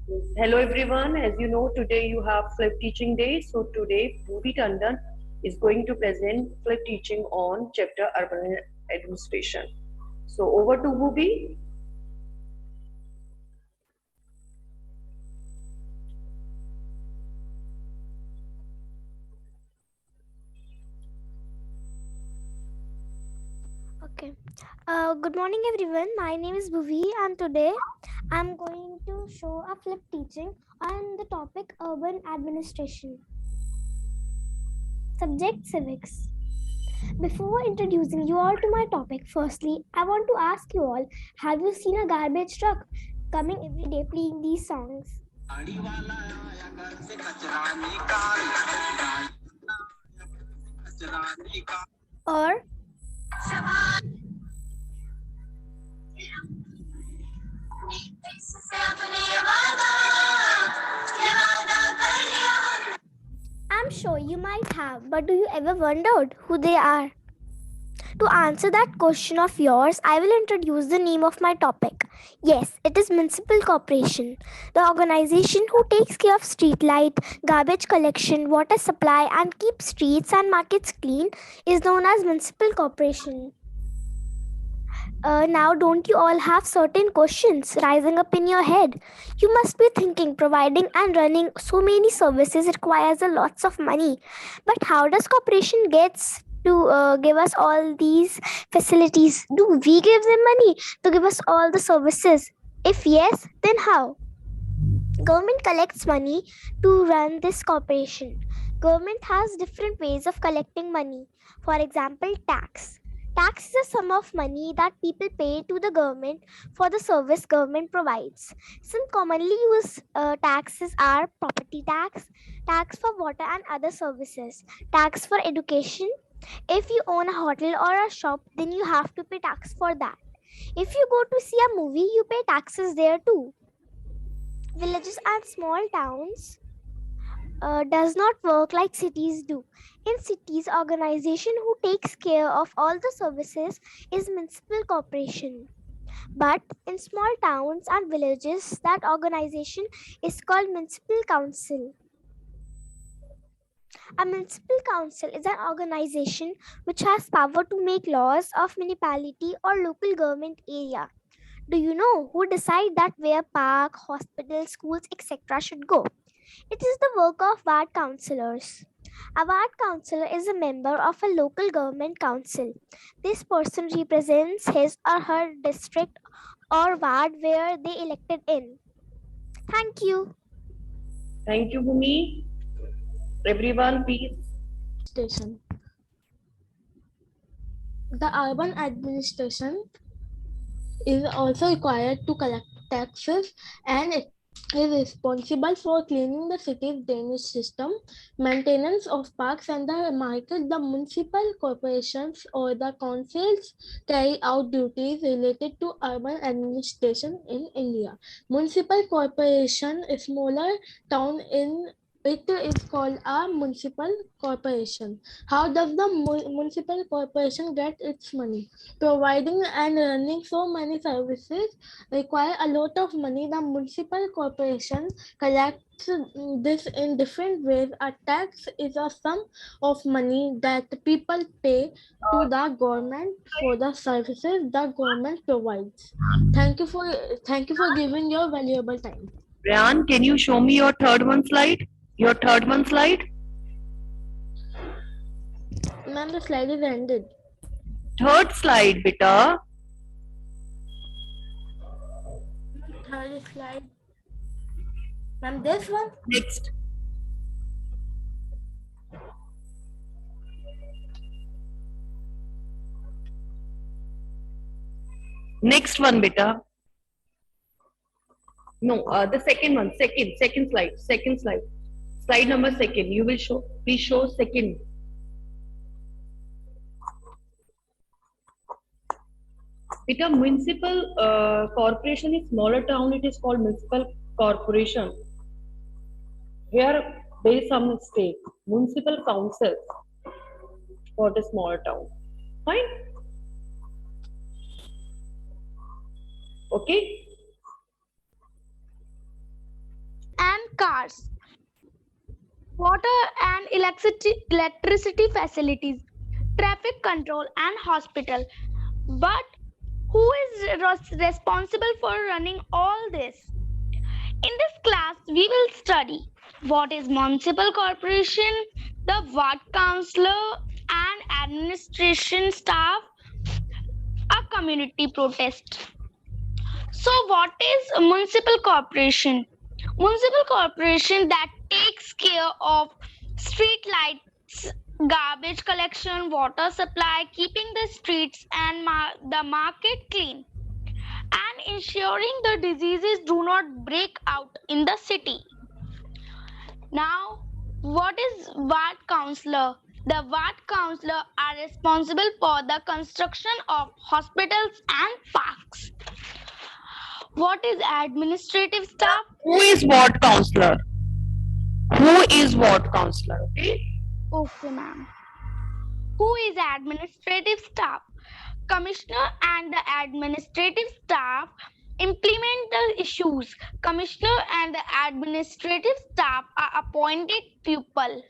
Hello everyone, as you know today you have flip teaching day. So today Bhuvi Tandon is going to present flip teaching on chapter urban administration. So over to Bhuvi. Okay. Good morning, everyone. My name is Bhuvi, and today I'm going to show a flip teaching on the topic urban administration. Subject civics. Before introducing you all to my topic, firstly, I want to ask you all, have you seen a garbage truck coming every day playing these songs? Or I'm sure you might have, but do you ever wondered who they are? To answer that question of yours, I will introduce the name of my topic. Yes, it is Municipal Corporation, the organization who takes care of street light, garbage collection, water supply, and keeps streets and markets clean is known as Municipal Corporation. Now, don't you all have certain questions rising up in your head? You must be thinking providing and running so many services requires a lots of money. But how does corporation gets to give us all these facilities? Do we give them money to give us all the services? If yes, then how? Government collects money to run this corporation. Government has different ways of collecting money. For example, tax. Tax is a sum of money that people pay to the government for the service government provides. Some commonly used taxes are property tax, tax for water and other services, tax for education. If you own a hotel or a shop, then you have to pay tax for that. If you go to see a movie, you pay taxes there too. Villages and small towns does not work like cities do. In cities, organization who takes care of all the services is municipal corporation. But in small towns and villages, that organization is called municipal council. A municipal council is an organization which has power to make laws of municipality or local government area. Do you know who decide that where park, hospital, schools, etc. should go? It is the work of ward councillors. A ward councillor is a member of a local government council. This person represents his or her district or ward where they elected in. Thank you. Thank you, Bhumi. Everyone, please. Station. The urban administration is also required to collect taxes and it is responsible for cleaning the city's drainage system, maintenance of parks and the market. The municipal corporations or the councils carry out duties related to urban administration in India. Municipal corporation is smaller town in it is called a municipal corporation. How does the municipal corporation get its money? Providing and running so many services require a lot of money. The municipal corporation collects this in different ways. A tax is a sum of money that people pay to the government for the services the government provides. Thank you for giving your valuable time. Ryan, can you show me your third one slide? Your third one slide? Ma'am, the slide is ended. Third slide, beta. Third slide. Ma'am, this one. Next. Next one, beta. No, the second one. Second slide. Second slide. Slide number second. You will show. Please show second. Beta, municipal corporation is smaller town. It is called municipal corporation. Here there is some mistake. Municipal council for the small town. Fine. Okay. cars, water and electricity facilities, traffic control, and hospital. But who is responsible for running all this? In this class, we will study what is municipal corporation, the ward councillor and administration staff, a community protest. So, what is a municipal corporation? Municipal corporation that takes care of street lights, garbage collection, water supply, keeping the streets and the market clean, and ensuring the diseases do not break out in the city. Now, what is ward councillor? The ward councillor are responsible for the construction of hospitals and parks. What is administrative staff? Who is ward counselor? Who is ward counselor? Okay. Okay, ma'am. Who is administrative staff? Commissioner and the administrative staff implement the issues. Commissioner and the administrative staff are appointed people.